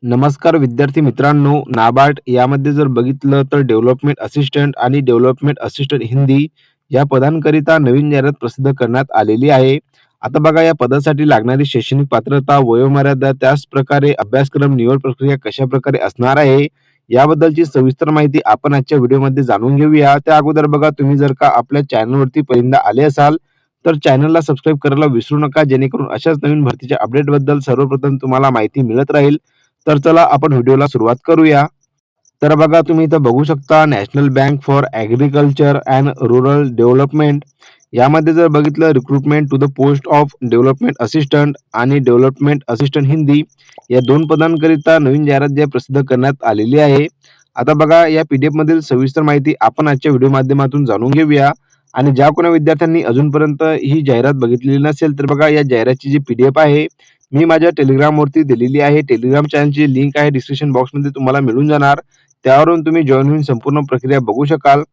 नमस्कार विद्यार्थी मित्रांनो, नाबार्ड यामध्ये जर बघितलं तर डेव्हलपमेंट असिस्टंट आणि डेव्हलपमेंट असिस्टंट हिंदी या पदांकरिता नवीन जाहिरात प्रसिद्ध करण्यात आलेली आहे. आता बघा या पदासाठी लागणारी शैक्षणिक पात्रता, वयोमर्यादा, त्याच प्रकारे अभ्यासक्रम, निवड प्रक्रिया कशाप्रकारे असणार आहे, याबद्दलची सविस्तर माहिती आपण आजच्या व्हिडिओमध्ये जाणून घेऊया. त्या अगोदर बघा तुम्ही जर का आपल्या चॅनलवरती पहिल्यांदा आले असाल, तर चॅनलला सबस्क्राईब करायला विसरू नका, जेणेकरून अशाच नवीन भरतीच्या अपडेटबद्दल सर्वप्रथम तुम्हाला माहिती मिळत राहील. तर चला आपण व्हिडिओला सुरुवात करूया. तर बघा तुम्ही इथं बघू शकता national bank for agriculture and rural development यामध्ये जर बघितलं recruitment to the post of development assistant आणि डेव्हलपमेंट असिस्टंट हिंदी या दोन पदांकरिता नवीन जाहिरात जी प्रसिद्ध करण्यात आलेली आहे. आता बघा या पीडीएफ मधील सविस्तर माहिती आपण आजच्या व्हिडिओ माध्यमातून जाणून घेऊया. आणि ज्या कोणा विद्यार्थ्यांनी अजूनपर्यंत ही जाहिरात बघितलेली नसेल तर बघा या जाहिरातीची जी पीडीएफ आहे मी माझ्या टेलिग्रामवरती दिलेली आहे. टेलिग्राम चॅनलची लिंक आहे डिस्क्रिप्शन बॉक्समध्ये तुम्हाला मिळून जाणार. त्यावरून तुम्ही जॉइन होऊन संपूर्ण प्रक्रिया बघू शकाल.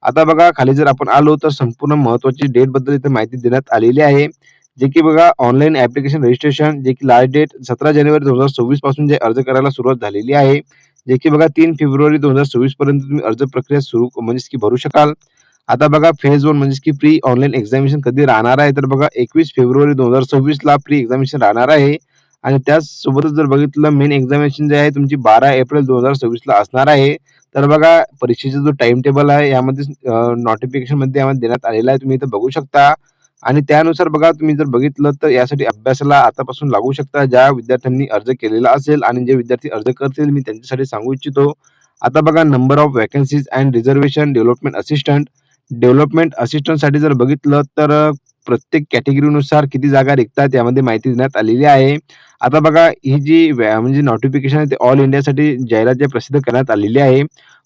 आता बघा खाली जर आपण आलो तर संपूर्ण महत्त्वाची डेट बद्दल इथे माहिती देण्यात आलेली आहे. जे की बघा ऑनलाईन ॲप्लिकेशन रजिस्ट्रेशन जे की लास्ट डेट 17 जानेवारी 2024 पासून जे अर्ज करायला सुरुवात झालेली आहे. जे की बघा 3 फेब्रुवारी 2024 पर्यंत तुम्ही अर्ज प्रक्रिया सुरू म्हणजेच की भरू शकाल. आता बघा फेज 1 म्हणजेच की प्री ऑनलाईन एक्झामिनेशन कधी राहणार आहे तर बघा 21 फेब्रुवारी 2026 ला प्री एक्झामिनेशन राहणार आहे. आणि त्याचसोबतच जर बघितलं मेन एक्झामिनेशन जे आहे तुमची 12 एप्रिल 2026 ला असणार आहे. तर बघा परीक्षेचा जो टाइम टेबल आहे यामध्ये नोटिफिकेशन मध्ये यामध्ये देण्यात आलेला आहे, तुम्ही इथं बघू शकता. आणि त्यानुसार बघा तुम्ही जर बघितलं तर यासाठी अभ्यासाला आतापासून लागू शकता ज्या विद्यार्थ्यांनी अर्ज केलेला असेल आणि जे विद्यार्थी अर्ज करतील मी त्यांच्यासाठी सांगू इच्छितो. आता बघा number of vacancies and reservation development असिस्टंटसाठी जर बघितलं तर प्रत्येक कॅटेगरीनुसार किती जागा रिक्त यामध्ये माहिती देण्यात आलेली आहे. आता बघा ही जी म्हणजे नोटिफिकेशन आहे ते ऑल इंडियासाठी जाहिरात जी प्रसिद्ध करण्यात आलेली आहे.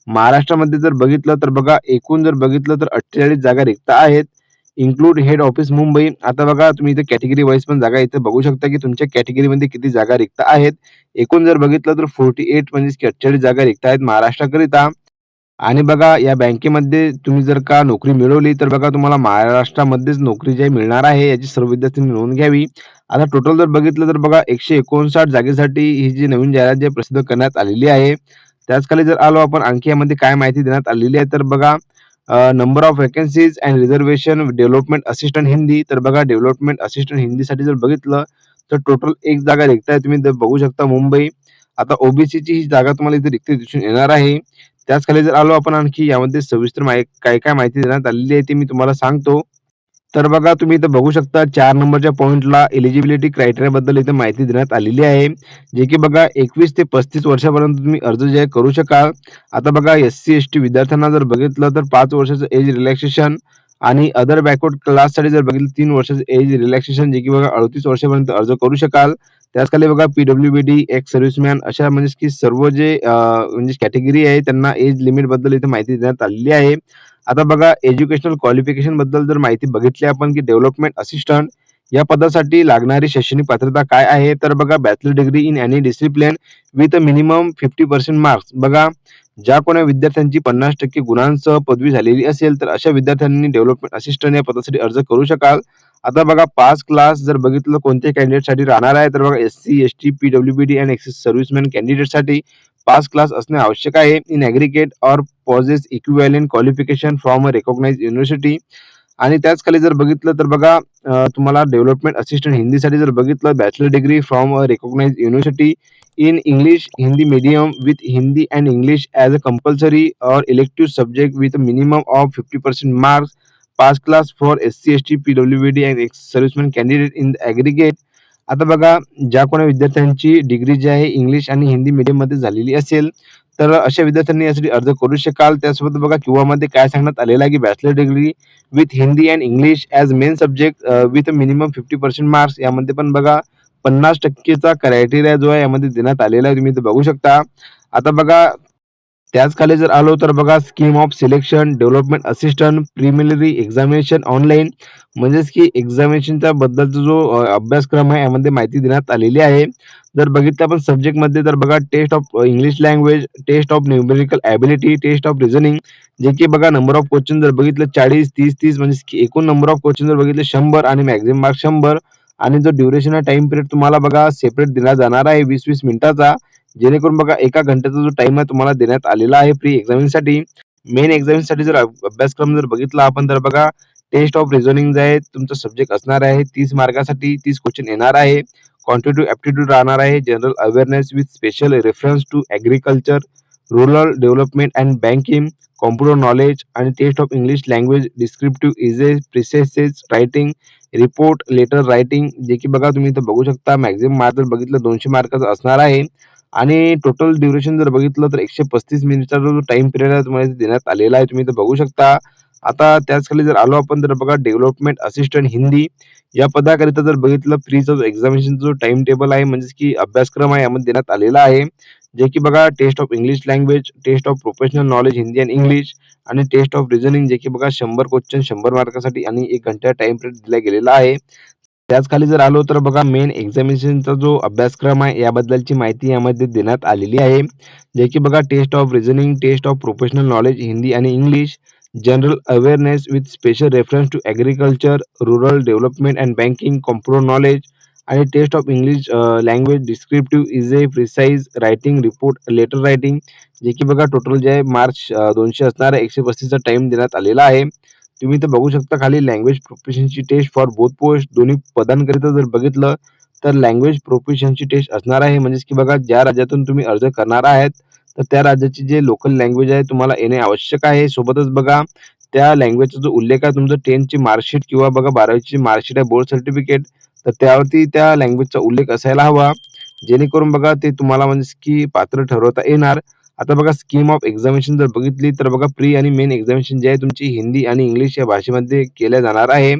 महाराष्ट्रामध्ये जर बघितलं तर बघा एकूण जर बघितलं तर 48 जागा रिक्त आहेत. Include head office Mumbai. आता बघा तुम्ही इथे कॅटेगरी वाईज पण जागा इथे बघू शकता की तुमच्या कॅटेगरीमध्ये किती जागा रिक्त आहेत. एकूण जर बघितलं तर 48 म्हणजे 48 जागा रिक्त आहेत महाराष्ट्राकरिता. आणि बघा या बँकेमध्ये तुम्ही जर का नोकरी मिळवली तर बघा तुम्हाला महाराष्ट्रामध्येच नोकरी जी मिळणार आहे याची सर्व विद्यार्थ्यांनी नोंद घ्यावी. आता टोटल जर बघितलं तर बघा 159 जागेसाठी ही जी नवीन जाहिरात जी प्रसिद्ध करण्यात आलेली आहे. त्याच खाली जर आलो आपण आणखी यामध्ये काय माहिती देण्यात आलेली आहे तर बघा number of vacancies and reservation development assistant Hindi. तर बघा डेव्हलपमेंट असिस्टंट हिंदीसाठी जर बघितलं तर टोटल एक जागा रिक्त आहे, तुम्ही बघू शकता मुंबई. आता ओबीसीची ही जागा तुम्हाला इथे रिक्त दिसून येणार आहे. त्याच खाली जर आलो आपण आणखी यामध्ये सविस्तर काय काय माहिती देण्यात आलेली आहे ते मी तुम्हाला सांगतो. तर बघा तुम्ही इथं बघू शकता 4 नंबरच्या पॉइंटला एलिजिबिलिटी क्रायटेरिया बद्दल इथे माहिती देण्यात आलेली आहे. जे की बघा 21 ते 35 वर्षापर्यंत तुम्ही अर्ज जे आहे करू शकाल. आता बघा एस-सी, एस-टी विद्यार्थ्यांना जर बघितलं तर 5 वर्षाचं एज रिलॅक्सेशन आणि अदर बॅकवर्ड क्लाससाठी जर बघितलं 3 वर्षाचं एज रिलॅक्सेशन जे की बघा 38 वर्षापर्यंत अर्ज करू शकाल. त्याच खाली बघा पी-डब्ल्यू-बी-डी, एक्स सर्व्हिसमॅन अशा म्हणजे की सर्व जे म्हणजे कॅटेगरी आहे त्यांना एज लिमिट बद्दल इथे माहिती देण्यात आलेली आहे. आता बघा एज्युकेशनल क्वालिफिकेशन बद्दल जर माहिती बघितली आपण की डेव्हलपमेंट असिस्टंट या पदासाठी लागणारी शैक्षणिक पात्रता काय आहे तर बघा bachelor degree in any discipline with minimum 50% marks. बघा ज्या कोणा विद्यार्थ्यांची 50% गुणांसह पदवी झालेली असेल तर अशा विद्यार्थ्यांनी डेव्हलपमेंट असिस्टंट या पदासाठी अर्ज करू शकाल. आता बघा पास क्लास जर बघितलं कोणत्या कॅन्डिडेटसाठी राहणार आहे तर बघा SC, ST, PWBD and ex serviceman कॅन्डिडेटसाठी पास क्लास असणे आवश्यक आहे in aggregate or possess equivalent qualification from a recognised university. आणि त्याच खाली जर बघितलं तर बघा तुम्हाला डेव्हलपमेंट असिस्टंट हिंदीसाठी जर बघितलं bachelor degree from a recognised university in English Hindi medium with Hindi and English as a compulsory or elective subject with minimum of 50% marks. Pass class for SC, ST, PWBD and ex serviceman candidate in aggregate. आता बघा ज्या कोणा विद्यार्थ्यांची degree जी आहे English आणि हिंदी मीडियममध्ये झालेली असेल तर अशा विद्यार्थ्यांनी यासाठी अर्ज करू शकाल. त्यासोबत बघा किंवा मध्ये काय सांगण्यात आलेलं आहे की bachelor degree with Hindi and English as main subject with minimum 50% marks यामध्ये पण बघा 50%चा क्रायटेरिया जो आहे यामध्ये देण्यात आलेला आहे, तुम्ही इथे बघू शकता. आता बघा त्याच खाली जर आलो तर बघा scheme of selection development assistant preliminary examination online म्हणजेच की एक्झामिनेशनच्या बद्दलचा जो अभ्यासक्रम आहे यामध्ये माहिती देण्यात आलेली आहे. जर बघितलं आपण सब्जेक्टमध्ये तर बघा test of English language, test of numerical ability, test of reasoning जे की बघा नंबर ऑफ क्वेश्चन जर बघितलं 40, 30, 30 म्हणजे की एकूण नंबर ऑफ क्वेश्चन जर बघितले 100 आणि मॅक्झिमम मार्क्स 100. आणि जो ड्युरेशन टाइम पिरियड तुम्हाला बघा सेपरेट दिला जाणार आहे 20-20 मिनिटाचा. जेणेकरून बघा 1 घंट्याचा जो टाईम आहे तुम्हाला देण्यात आलेला आहे प्री एक्झामिनेशनसाठी. मेन एक्झामिनेशनसाठी जर अभ्यासक्रम जर बघितला आपण तर बघा टेस्ट ऑफ रिझनिंग जे आहे तुमचा सब्जेक्ट असणार आहे 30 मार्कासाठी 30 क्वेश्चन येणार आहे. क्वांटिटेटिव्ह एप्टिट्यूड राहणार आहे. General awareness with special reference to agriculture, rural development and banking, computer knowledge आणि test of English language descriptive essays precises writing report letter writing जे की बघा तुम्ही इथं बघू शकता मॅक्झिमम मार्क जर बघितलं 200 मार्काचं असणार आहे आणि टोटल ड्युरेशन जर बघितलं तर 135 मिनिटचा जो टाइम पिरियड आहे तुम्हाला इथे देण्यात आलेला आहे तुम्ही इथं बघू शकता. आता त्याच खाली जर आलो आपण तर बघा डेव्हलपमेंट असिस्टंट हिंदी या पदाकरिता जर बघितलं फ्रीचा जो एक्झामिनेशन जो टाइम टेबल आहे म्हणजे की अभ्यासक्रम आहे यामध्ये देण्यात आलेला आहे. जे की बघा test of English language, test of professional knowledge Hindi and English आणि टेस्ट ऑफ रिझनिंग जे की बघा 100 क्वेश्चन 100 मार्कासाठी आणि 1 घंटा टाइम पिरियड दिला गेलेला आहे. त्याच खाली जर आलो तर बघा मेन एक्झामिनेशनचा जो अभ्यासक्रम आहे याबद्दलची माहिती यामध्ये देण्यात आलेली आहे. जे की बघा test of reasoning, test of professional knowledge Hindi आणि English, general awareness with special reference to agriculture, rural development and banking, computer knowledge आणि test of English language descriptive essay precise writing report letter writing जे की बघा total जे आहे मार्च 200 असणार आहे 135 चा टाइम देण्यात आलेला आहे. तुम्ही इथं बघू शकता खाली language proficiency test for both post दोन्ही पदांकरिता जर बघितलं तर लँग्वेज प्रोफिशियन्सी टेस्ट असणार आहे म्हणजेच की बघा ज्या राज्यातून तुम्ही अर्ज करणार आहात तर त्या राज्याची जे लोकल लँग्वेज आहे तुम्हाला येणे आवश्यक आहे. सोबतच बघा त्या लँग्वेजचा जो उल्लेख आहे तुमचं 10th ची मार्कशीट किंवा बघा 12वी ची मार्कशीट आहे बोर्ड सर्टिफिकेट तर त्यावरती त्या लँग्वेजचा उल्लेख असायला हवा. जेणेकरून बघा ते तुम्हाला म्हणजे की पात्र ठरवता येणार. आता बघा स्कीम ऑफ एक्झामिनेशन जर बघितली तर बघा प्री आणि मेन एक्झामिनेशन जे आहे तुमची हिंदी आणि इंग्लिश या भाषेमध्ये केल्या जाणार आहे.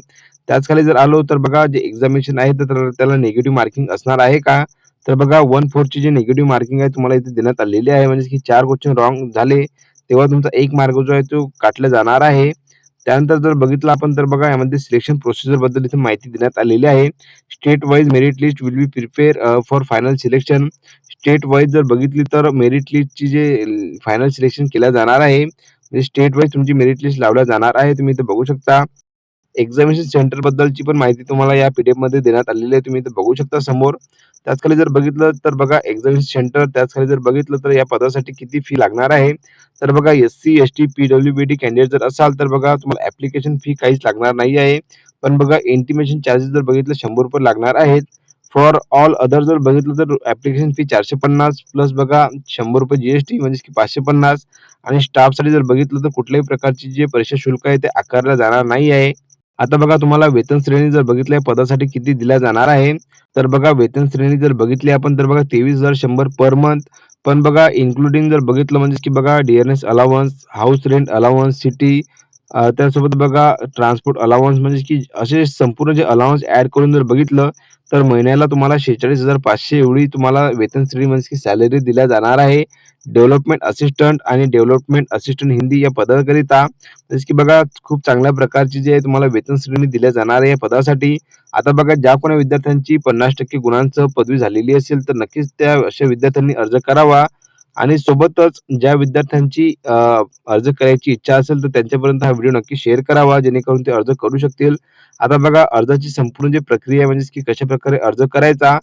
त्याच खाली जर आलो तर बघा जे एक्झामिनेशन आहे तर त्याला निगेटिव्ह मार्किंग असणार आहे का? तर बघा 1/4 ची जी निगेटिव्ह मार्किंग आहे तुम्हाला इथे देण्यात आलेली आहे म्हणजे की 4 क्वेश्चन रॉंग झाले तेव्हा तुमचा 1 मार्क जो आहे तो काटला जाणार आहे. त्यानंतर जर बघितलं आपण तर बघा यामध्ये सिलेक्शन प्रोसिजर बद्दल इथे माहिती देण्यात आलेली आहे. State wise merit list will be prepare for final selection. State wise जर बघितली तर मेरिट लिस्टची जे फायनल सिलेक्शन केलं जाणार आहे. म्हणजे स्टेट वाईज तुमची मेरिट लिस्ट लावल्या जाणार आहे. तुम्ही इथे बघू शकता. एक्झामिनेशन सेंटर बद्दलची पण माहिती तुम्हाला या पीडीएफ मध्ये देण्यात आलेली आहे. तुम्ही इथे बघू शकता समोर. त्याच खाली जर बघितलं तर बघा एक्झामिनेशन सेंटर त्याच खाली जर बघितलं तर या पदासाठी किती फी लागणार आहे. तर बघा एस-सी, एस-टी, पी-डब्ल्यू-बी-डी कॅन्डिडेट जर असाल तर बघा तुम्हाला ॲप्लिकेशन फी काहीच लागणार नाही आहे. पण बघा इंटिमेशन चार्जेस जर बघितलं ₹100 लागणार आहेत. फॉर ऑल अदर जर बघितलं तर ॲप्लिकेशन फी 450 प्लस बघा ₹100 जी-एस-टी म्हणजे की 550 आणि स्टाफसाठी जर बघितलं तर कुठल्याही प्रकारची जे परीक्षा शुल्क आहे ते आकारलं जाणार नाही आहे. आता बघा तुम्हाला वेतन श्रेणी जर बघितली या पदासाठी किती दिल्या जाणार आहे. तर बघा वेतन श्रेणी जर बघितली आपण तर बघा 23,100 पर मंथ. पण बघा इन्क्लुडिंग जर बघितलं म्हणजे की बघा dearness allowance, house rent allowance, city त्यासोबत बघा ट्रान्सपोर्ट अलाउन्स म्हणजे की असे संपूर्ण जे अलाउन्स ॲड करून जर बघितलं तर महिन्याला तुम्हाला 46,500 एवढी तुम्हाला वेतन श्रेणी म्हणजे की सॅलरी दिल्या जाणार आहे. डेव्हलपमेंट असिस्टंट आणि डेव्हलपमेंट असिस्टंट हिंदी या पदाकरिता जसं की बघा खूप चांगल्या प्रकारची जी आहे तुम्हाला वेतन श्रेणी दिल्या जाणार आहे या पदासाठी. आता बघा ज्या कोणी विद्यार्थ्यांची 50% गुणांसह पदवी झालेली असेल तर नक्कीच त्या अशा विद्यार्थ्यांनी अर्ज करावा आणि सोबतच ज्या विद्यार्थ्यांची अर्ज करायची इच्छा असेल तर त्यांच्यापर्यंत हा व्हिडिओ नक्की शेअर करावा जेणेकरून ते अर्ज करू शकतील. आता बघा अर्जाची संपूर्ण जी प्रक्रिया आहे म्हणजे की कशाप्रकारे अर्ज करायचा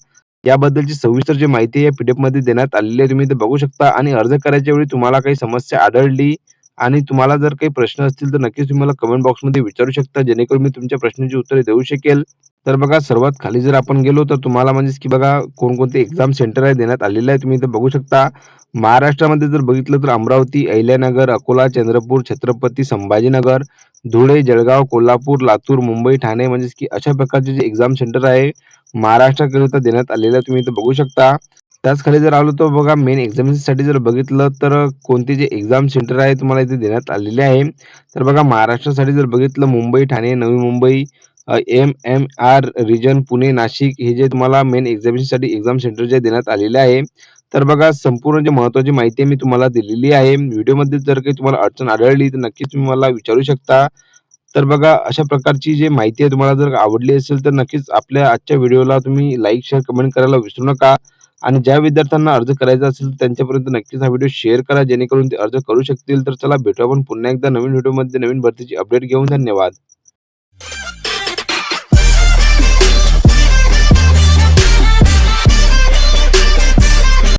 याबद्दलची सविस्तर जी माहिती आहे पीडीएफमध्ये देण्यात आलेली आहे. तुम्ही ते बघू शकता आणि अर्ज करायच्या वेळी तुम्हाला काही समस्या आढळली आणि तुम्हाला जर काही प्रश्न असतील तर नक्कीच तुम्ही मला कमेंट बॉक्समध्ये विचारू शकता जेणेकरून मी तुमच्या प्रश्नांची उत्तरे देऊ शकेल. तर बघा सर्वात खाली जर आपण गेलो तर तुम्हाला म्हणजेच की बघा कोणकोणते एक्झाम सेंटर आहे देण्यात आलेले आहे. तुम्ही इथे बघू शकता. महाराष्ट्रामध्ये जर बघितलं तर अमरावती, अहिल्यानगर, अकोला, चंद्रपूर, छत्रपती संभाजीनगर, धुळे, जळगाव, कोल्हापूर, लातूर, मुंबई, ठाणे म्हणजेच की अशा प्रकारचे जे एक्झाम सेंटर आहे महाराष्ट्राकरिता देण्यात आलेलं आहे. तुम्ही इथे बघू शकता. त्याच खाली जर आलो तर बघा मेन एक्झामिनेशनसाठी जर बघितलं तर कोणते जे एक्झाम सेंटर आहे तुम्हाला इथे देण्यात आलेले आहे. तर बघा महाराष्ट्रासाठी जर बघितलं मुंबई, ठाणे, नवी मुंबई, एम-एम-आर रिजन, पुणे, नाशिक हे जे तुम्हाला मेन एक्झामिनेशनसाठी एक्झाम सेंटर जे देण्यात आलेले आहे. तर बघा संपूर्ण जे महत्त्वाची माहिती आहे मी तुम्हाला दिलेली आहे. व्हिडिओमध्ये जर काही तुम्हाला अडचण आढळली तर नक्कीच तुम्ही मला विचारू शकता. तर बघा अशा प्रकारची जी माहिती आहे तुम्हाला जर आवडली असेल तर नक्कीच आपल्या आजच्या व्हिडिओला तुम्ही लाईक, शेअर, कमेंट करायला विसरू नका. आणि ज्या विद्यार्थ्यांना अर्ज करायचा असेल तर त्यांच्यापर्यंत नक्कीच हा व्हिडिओ शेअर करा जेणेकरून ते अर्ज करू शकतील. तर चला भेटू आपण पुन्हा एकदा नवीन व्हिडिओमध्ये नवीन भरतीची अपडेट घेऊन. धन्यवाद.